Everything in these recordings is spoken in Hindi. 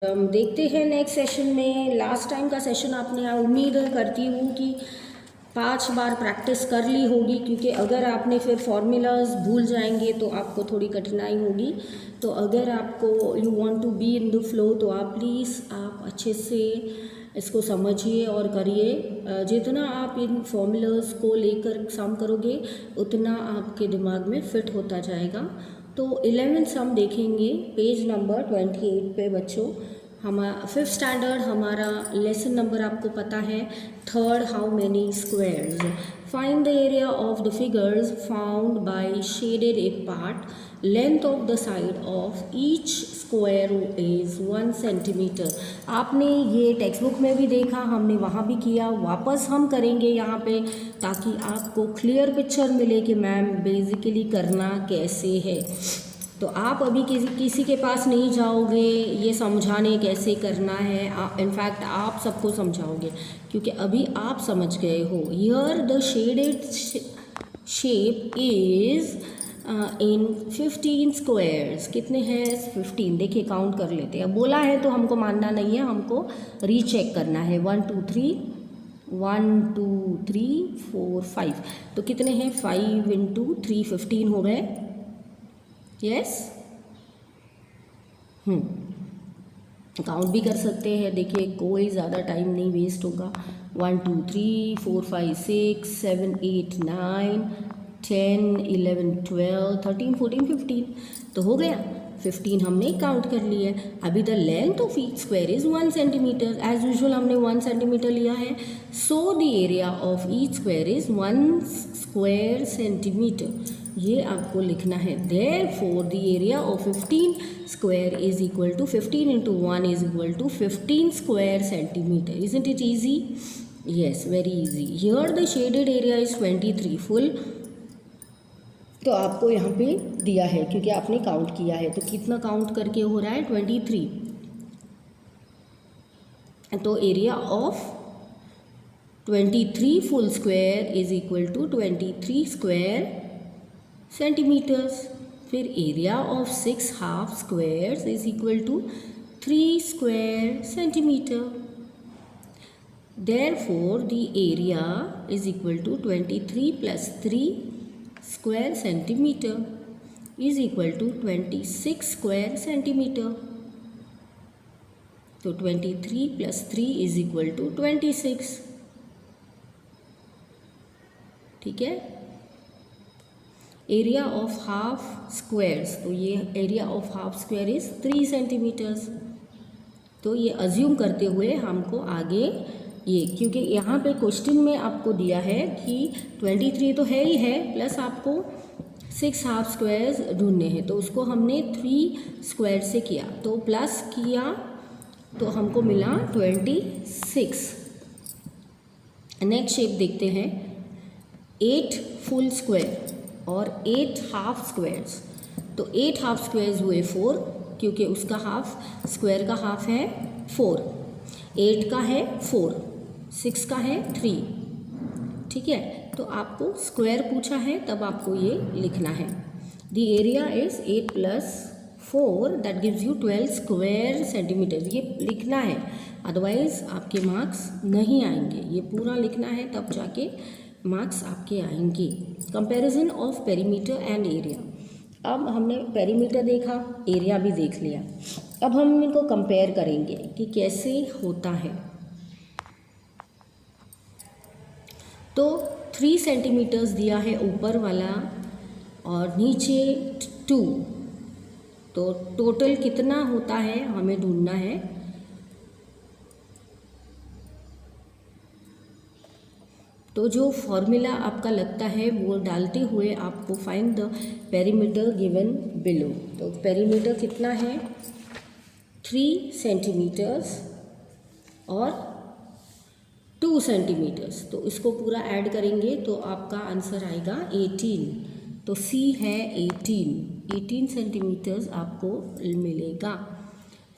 हम देखते हैं नेक्स्ट सेशन में। लास्ट टाइम का सेशन आपने उम्मीद करती हूँ कि 5 बार प्रैक्टिस कर ली होगी, क्योंकि अगर आपने फिर फार्मूलाज भूल जाएंगे तो आपको थोड़ी कठिनाई होगी। तो अगर आपको you want to be in the flow तो आप प्लीज़ आप अच्छे से इसको समझिए और करिए। जितना आप इन फॉर्मूलाज को लेकर सम करोगे उतना आपके दिमाग में फिट होता जाएगा। तो 11th सम देखेंगे पेज नंबर 28 पे बच्चों। हमारा 5th स्टैंडर्ड हमारा लेसन नंबर आपको पता है, third, how many squares. Find the area of the figures found by shaded A part. Length of the side of each square is 1 centimetre. आपने ये टेक्स्ट बुक में भी देखा, हमने वहाँ भी किया, वापस हम करेंगे यहाँ पे ताकि आपको क्लियर पिक्चर मिले कि मैम बेसिकली करना कैसे है। तो आप अभी किसी के पास नहीं जाओगे ये समझाने कैसे करना है, इनफैक्ट आप सबको समझाओगे क्योंकि अभी आप समझ गए हो। Here the shaded shape is in 15 squares. कितने हैं? 15। देखिए काउंट कर लेते हैं। अब बोला है तो हमको मानना नहीं है, हमको रीचेक करना है। 1 2 3 1 2 3 4 5। तो कितने हैं? 5 × 3 15 हो गए। यस, काउंट भी कर सकते हैं। देखिए कोई ज़्यादा टाइम नहीं वेस्ट होगा। 1 2 3 4 5 6 7 8 9 10 11 12 13 14 15 तो हो गया। 15 हमने काउंट कर लिया। अभी the length of each square is 1 centimetre. As usual हमने 1 सेंटीमीटर लिया है। So the area of each square is 1 square centimetre. ये आपको लिखना है। Therefore the area of 15 square is equal to 15 × 1 is equal to 15 square centimetre. Isn't it easy? Yes, very easy. Here the shaded area is 23 full. तो आपको यहाँ पे दिया है क्योंकि आपने काउंट किया है। तो कितना काउंट करके हो रहा है? 23। तो area of 23 full square is equal to 23 square centimetres. फिर area of 6 half squares is equal to 3 square centimetre. Therefore the area is equal to 23 + 3 square centimetre is equal to 26 square centimetre. तो 23 + 3 इज इक्वल टू 26। ठीक है। एरिया ऑफ हाफ स्क्वायर्स, तो ये area of half square is 3 centimetres. तो ये अज्यूम करते हुए हमको आगे ये, क्योंकि यहाँ पे क्वेश्चन में आपको दिया है कि 23 तो है ही है, प्लस आपको 6 हाफ स्क्वायर्स ढूंढने हैं। तो उसको हमने 3 स्क्वायर से किया, तो प्लस किया तो हमको मिला 26। नेक्स्ट शेप देखते हैं। 8 फुल स्क्वायर और 8 हाफ स्क्वायर्स। तो 8 हाफ स्क्वायर्स हुए 4, क्योंकि उसका हाफ, स्क्वायर का हाफ है 4। 8 का है 4, 6 का है 3। ठीक है। तो आपको स्क्वायर पूछा है तब आपको ये लिखना है। The area is 8 + 4 that gives you 12 square centimetre. ये लिखना है, अदरवाइज आपके मार्क्स नहीं आएंगे। ये पूरा लिखना है तब जाके मार्क्स आपके आएंगे। Comparison of perimeter and area. अब हमने पेरीमीटर देखा, एरिया भी देख लिया। अब हम इनको कंपेयर करेंगे कि कैसे होता है। तो 3 सेंटीमीटर्स दिया है ऊपर वाला और नीचे 2। तो टोटल कितना होता है हमें ढूंढना है। तो जो फॉर्मूला आपका लगता है वो डालते हुए आपको find the perimeter given below. तो पेरीमीटर कितना है? 3 सेंटीमीटर्स और 2 सेंटीमीटर्स। तो इसको पूरा ऐड करेंगे तो आपका आंसर आएगा 18। तो सी है 18 सेंटीमीटर्स आपको मिलेगा।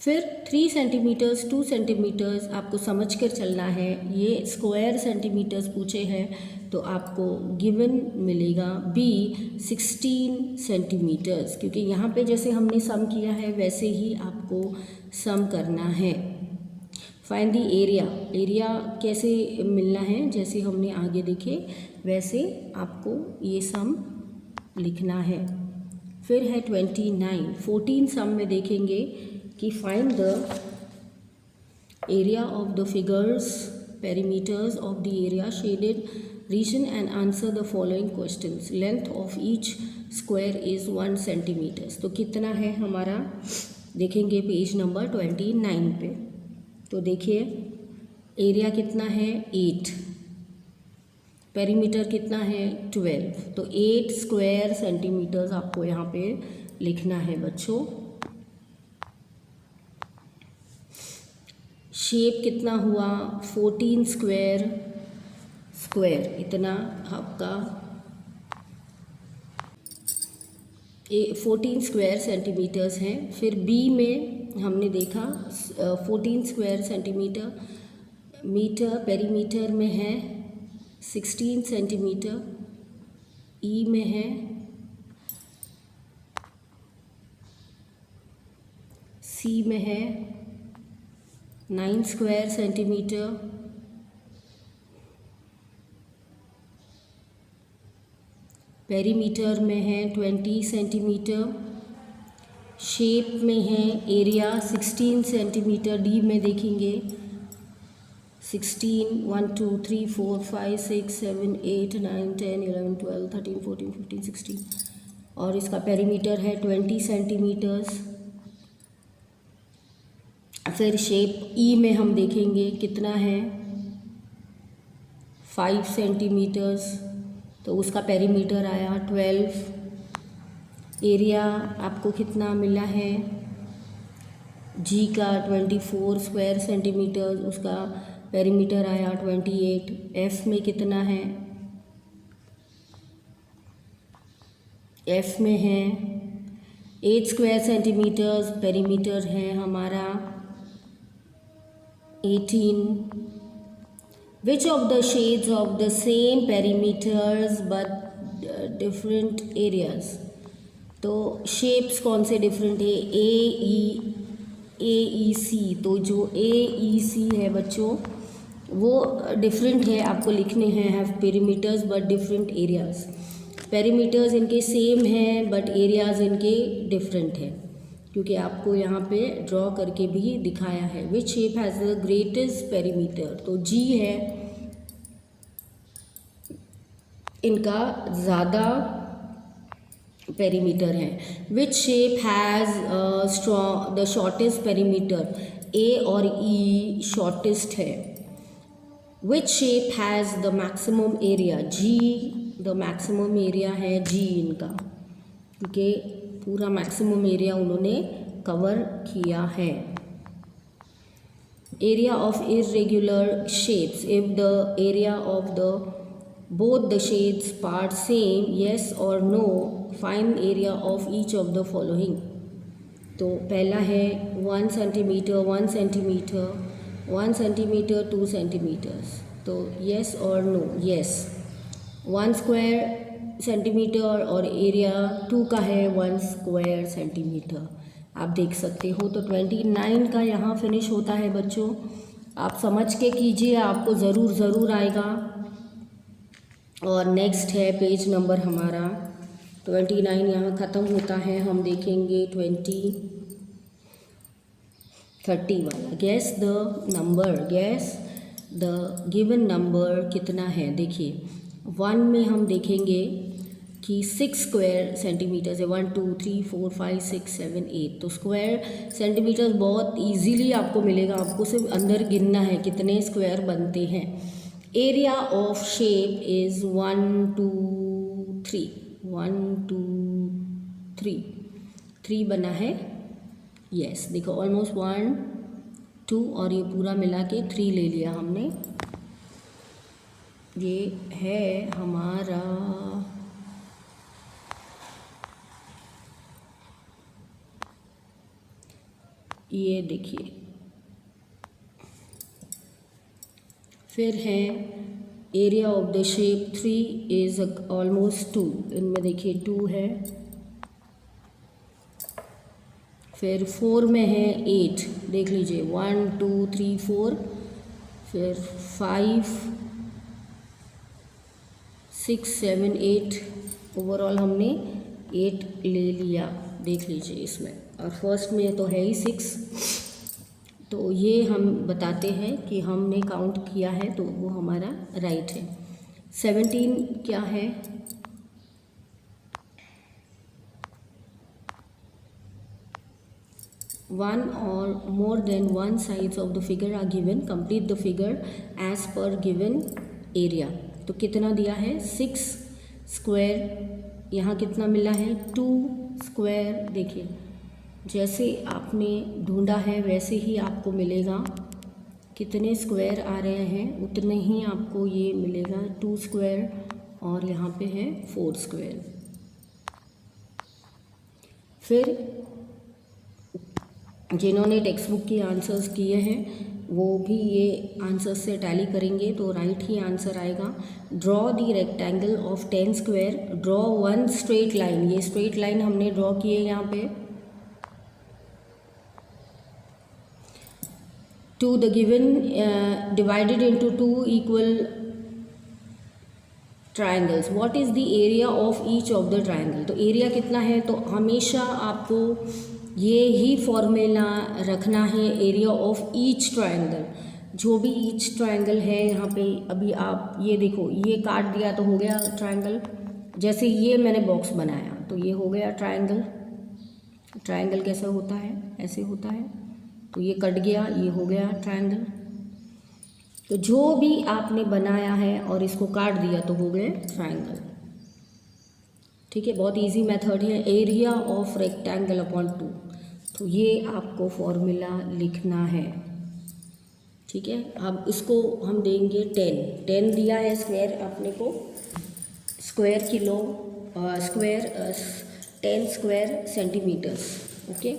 फिर 3 सेंटीमीटर्स 2 सेंटीमीटर्स आपको समझ कर चलना है। ये स्क्वायर सेंटीमीटर्स पूछे हैं तो आपको गिवन मिलेगा बी 16 सेंटीमीटर्स, क्योंकि यहाँ पे जैसे हमने सम किया है वैसे ही आपको सम करना है। फाइंड द एरिया, एरिया कैसे मिलना है जैसे हमने आगे देखे वैसे आपको ये सम लिखना है। फिर है 29, 14 सम में देखेंगे कि find the area of the figures perimeters of the area shaded region and answer the following questions. Length of each square is 1 centimeters. तो कितना है हमारा, देखेंगे पेज नंबर 29 पे। तो देखिए एरिया कितना है 8, पेरीमीटर कितना है 12, तो 8 स्क्वायर सेंटीमीटर्स आपको यहाँ पे लिखना है बच्चों। शेप कितना हुआ 14 स्क्वायर, इतना आपका 14 स्क्वायर सेंटीमीटर्स हैं। फिर बी में हमने देखा 14 स्क्वायर सेंटीमीटर, पेरीमीटर में है 16 सेंटीमीटर, ई में है सी में है 9 स्क्वायर सेंटीमीटर, पेरीमीटर में है 20 सेंटीमीटर, शेप में है एरिया 16 सेंटीमीटर, डी में देखेंगे 16, 1 2 3 4 5 6 7 8 9 10 11 12 13 14 15 16, और इसका पेरीमीटर है 20 सेंटीमीटर्स। फिर शेप ई में हम देखेंगे कितना है 5 सेंटीमीटर्स, तो उसका पेरीमीटर आया 12। एरिया आपको कितना मिला है जी का 24 स्क्वायर सेंटीमीटर, उसका पेरीमीटर आया 28। एफ में कितना है, एफ में है 8 स्क्वायर सेंटीमीटर्स, पेरीमीटर है हमारा 18। Which of the shades of the same perimeters but different areas? तो शेप्स कौन से डिफरेंट है, ए ई सी, तो जो ए ई सी है बच्चों वो डिफरेंट है, आपको लिखने हैं have perimeters but different areas. Perimeters इनके सेम हैं बट एरियाज इनके डिफरेंट हैं, क्योंकि आपको यहाँ पे ड्रॉ करके भी दिखाया है। Which shape has the greatest perimeter, तो जी है इनका ज़्यादा पेरीमीटर है। Which shape has the shortest perimeter, A और ई शॉर्टेस्ट है। Which shape has the maximum area, G the maximum area है जी इनका, क्योंकि पूरा मैक्सिमम एरिया उन्होंने कवर किया है। Area of irregular shapes, if the area of the both the shades part same, yes और no, find area of each of the following. तो पहला है 1 सेंटीमीटर 1 सेंटीमीटर 1 सेंटीमीटर 2 सेंटीमीटर्स, तो येस और नो, येस। 1 स्क्वायर सेंटीमीटर और एरिया 2 का है 1 स्क्वायर सेंटीमीटर, आप देख सकते हो। तो 29 का यहाँ फिनिश होता है बच्चों, आप समझ के कीजिए, आपको ज़रूर आएगा। और नेक्स्ट है पेज नंबर हमारा 29 यहाँ ख़त्म होता है। हम देखेंगे 30 वाला, gas the number, gas the given number कितना है। देखिए 1 में हम देखेंगे कि 6 स्क्वायर सेंटीमीटर है, 1 2 3 4 5 6 7 8, तो स्क्वायर सेंटीमीटर बहुत इजीली आपको मिलेगा, आपको सिर्फ अंदर गिनना है कितने स्क्वायर बनते हैं। एरिया ऑफ शेप इज़ 1 2 3 1 2 3 बना है, यस देखो ऑलमोस्ट 1 2 और ये पूरा मिला के 3 ले लिया हमने। ये है हमारा ये देखिए। फिर है area of the shape 3 is almost 2, इनमें देखिए 2 है, फिर 4 में है 8, देख लीजिए 1 2 3 4, फिर 5 6 7 8, ओवरऑल हमने 8 ले लिया, देख लीजिए इसमें, और फर्स्ट में तो है ही 6, तो ये हम बताते हैं कि हमने काउंट किया है तो वो हमारा राइट है। 17 क्या है, one or more than one sides of the figure are given, complete the figure as per given area। तो कितना दिया है 6 स्क्वायर, यहाँ कितना मिला है 2 स्क्वायर, देखिए जैसे आपने ढूंढा है वैसे ही आपको मिलेगा, कितने स्क्वायर आ रहे हैं उतने ही आपको ये मिलेगा 2 स्क्वायर, और यहाँ पे है 4 स्क्वायर। फिर जिन्होंने टेक्स्ट बुक के आंसर्स किए हैं वो भी ये आंसर्स से टैली करेंगे तो राइट ही आंसर आएगा। Draw the rectangle of 10 square, draw one straight line, ये स्ट्रेट लाइन हमने ड्रॉ की है यहाँ पे, to the given divided into 2 equal triangles, what is the area of each of the triangle. तो एरिया कितना है, तो हमेशा आपको ये ही फॉर्मूला रखना है, एरिया ऑफ ईच ट्रायंगल, जो भी ईच ट्रायंगल है यहाँ पे, अभी आप ये देखो ये काट दिया तो हो गया ट्रायंगल, जैसे ये मैंने बॉक्स बनाया तो ये हो गया ट्रायंगल। ट्रायंगल कैसा होता है, ऐसे होता है, तो ये कट गया, ये हो गया ट्रायंगल। तो जो भी आपने बनाया है और इसको काट दिया तो हो गए ट्रायंगल। ठीक है, बहुत इजी मेथड है, एरिया ऑफ रेक्टेंगल अपॉन 2, तो ये आपको फॉर्मूला लिखना है। ठीक है, अब इसको हम देंगे 10 दिया है स्क्वायर अपने को, square kilo square 10 square centimetres. Okay,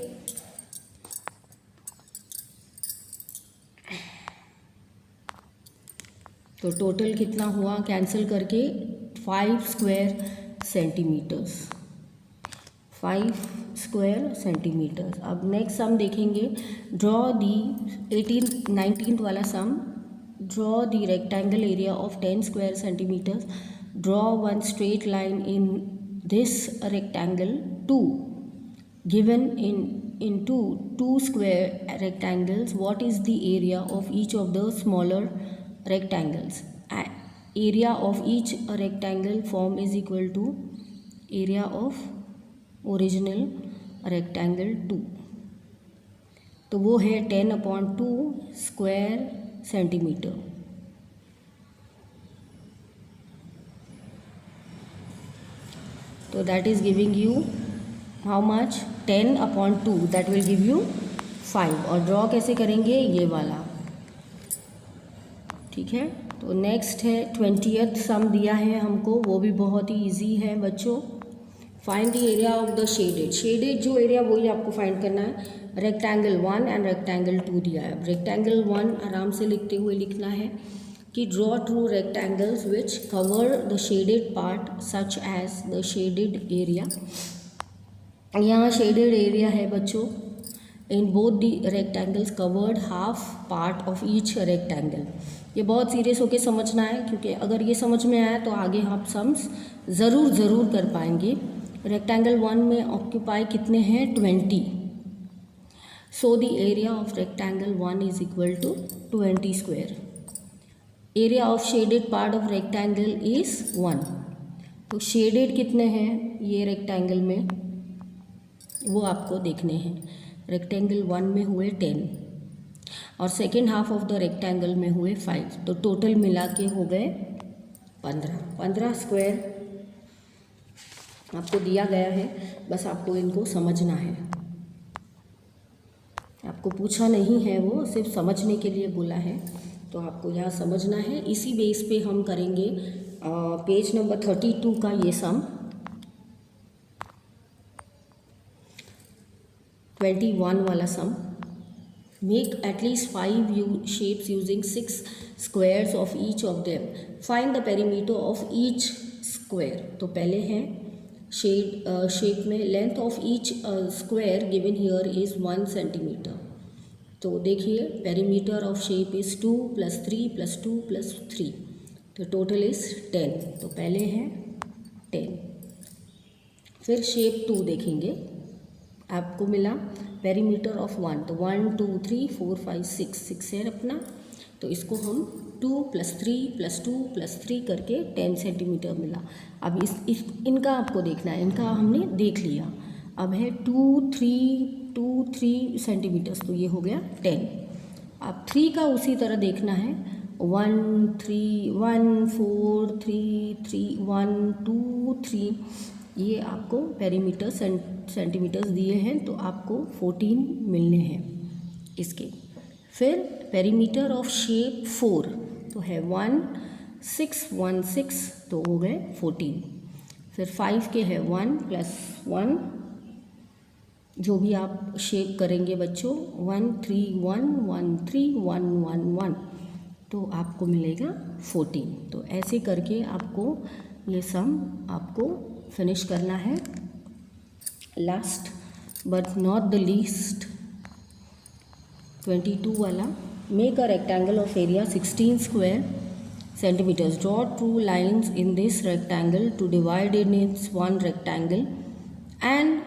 तो टोटल कितना हुआ कैंसिल करके 5 स्क्वायर सेंटीमीटर्स, 5 स्क्वायर सेंटीमीटर्स। अब नेक्स्ट सम देखेंगे, ड्रॉ दी 19th वाला sum, draw the rectangle area of 10 square centimetres, draw one straight line in this rectangle 2 given into 2 square rectangles, what is the area of each of the smaller rectangles। area of each rectangle form is equal to area of original rectangle 2, तो वो है 10/2 स्क्वायर सेंटीमीटर। तो that is giving you how much, 10/2, that will give you 5। और ड्रॉ कैसे करेंगे, ये वाला। ठीक है, तो नेक्स्ट है 20th सम दिया है हमको, वो भी बहुत ही इजी है बच्चों। Find the area of the shaded, shaded जो एरिया वही आपको फाइंड करना है। रेक्टेंगल 1 एंड रेक्टेंगल 2 दिया है। रेक्टेंगल 1 आराम से लिखते हुए लिखना है कि draw two rectangles which cover the shaded part such as the shaded area. यहाँ शेडेड एरिया है बच्चों, in both the rectangles covered half part of each rectangle. ये बहुत सीरियस होके समझना है, क्योंकि अगर ये समझ में आया तो आगे आप सम्स ज़रूर कर पाएंगे। रेक्टेंगल 1 में ऑक्यूपाई कितने हैं, 20। So the area of rectangle 1 is equal to 20 square. Area of shaded part of rectangle is 1। तो शेडेड कितने हैं ये रेक्टेंगल में, वो आपको देखने हैं। रेक्टेंगल 1 में हुए 10 और second half of the rectangle में हुए 5, तो टोटल मिला के हो गए 15 स्क्वायर आपको दिया गया है। बस आपको इनको समझना है, आपको पूछा नहीं है, वो सिर्फ समझने के लिए बोला है, तो आपको यहाँ समझना है। इसी बेस पे हम करेंगे पेज नंबर 32 का ये सम, 21 वाला सम। Make at least 5 shapes using 6 squares of each of them. Find the perimeter of each square. तो पहले हैं शेप में length of each square given here is 1 centimetre. तो देखिए पेरीमीटर ऑफ शेप इज़ 2 + 3 + 2 + 3, तो टोटल इज़ 10. तो पहले हैं 10. फिर शेप 2 देखेंगे, आपको मिला पेरीमीटर ऑफ 1, तो 1 2 3 4 5 6 है अपना. तो इसको हम 2 + 3 + 2 + 3 करके 10 सेंटीमीटर मिला. अब इनका आपको देखना है, इनका हमने देख लिया. अब है 2 3 सेंटीमीटर्स, तो ये हो गया 10. अब 3 का उसी तरह देखना है. 1 3 1 4 3 3 1 2 3, ये आपको पेरीमीटर सेंटीमीटर्स दिए हैं, तो आपको 14 मिलने हैं इसके. फिर पेरीमीटर ऑफ शेप 4, तो है 1 6 1 6, तो हो गए 14. फिर 5 के है 1 + 1, जो भी आप शेप करेंगे बच्चों, 1 3 1 1 3 1 1 1, तो आपको मिलेगा 14. तो ऐसे करके आपको ये सम आपको फिनिश करना है. Last but not the least 22 वाला. Make a rectangle of area 16 square centimetres. Draw 2 lines in this rectangle to divide in its 1 rectangle and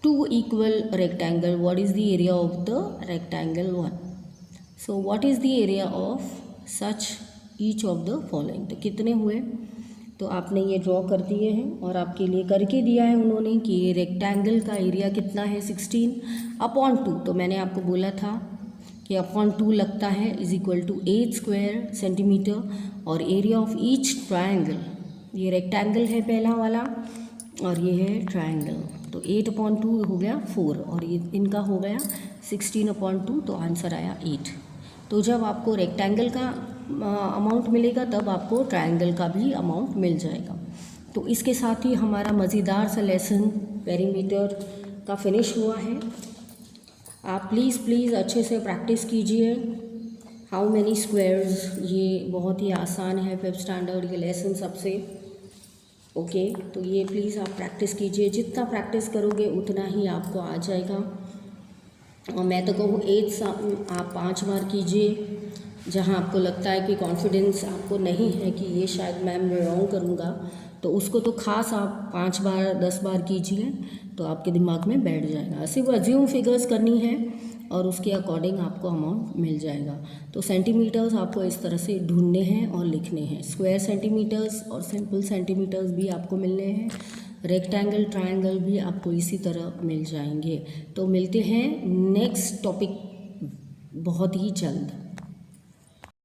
2 equal rectangle. What is the area of the rectangle 1? So what is the area of such each of the following? तो कितने हुए, तो आपने ये ड्रॉ कर दिए हैं और आपके लिए करके दिया है उन्होंने कि ये रेक्टेंगल का एरिया कितना है 16/2. तो मैंने आपको बोला था कि /2 लगता है = 8 स्क्वायर सेंटीमीटर. और एरिया ऑफ ईच ट्रायंगल, ये रेक्टेंगल है पहला वाला और ये है ट्रायंगल, तो 8/2 हो गया 4 और ये इनका हो गया 16/2, तो आंसर आया 8. तो जब आपको रेक्टेंगल का अमाउंट मिलेगा तब आपको ट्रायंगल का भी अमाउंट मिल जाएगा. तो इसके साथ ही हमारा मज़ेदार सा लेसन पेरीमीटर का फिनिश हुआ है. आप प्लीज़ अच्छे से प्रैक्टिस कीजिए. हाउ मैनी स्क्वायर्स, ये बहुत ही आसान है 5th स्टैंडर्ड के लेसन सबसे. ओके, तो ये प्लीज़ आप प्रैक्टिस कीजिए. जितना प्रैक्टिस करोगे उतना ही आपको आ जाएगा. और मैं तो कहूँ 8 आप 5 बार कीजिए. जहाँ आपको लगता है कि कॉन्फिडेंस आपको नहीं है कि ये शायद मैं रॉन्ग करूँगा, तो उसको तो खास आप 5 बार 10 बार कीजिए, तो आपके दिमाग में बैठ जाएगा. सिर्फ अज्यूम फिगर्स करनी है और उसके अकॉर्डिंग आपको अमाउंट मिल जाएगा. तो सेंटीमीटर्स आपको इस तरह से ढूंढने हैं और लिखने हैं. स्क्वायर सेंटीमीटर्स और सिंपल सेंटीमीटर्स भी आपको मिलने हैं. रेक्टेंगल ट्रायंगल भी आपको इसी तरह मिल जाएंगे. तो मिलते हैं नेक्स्ट टॉपिक बहुत ही जल्द.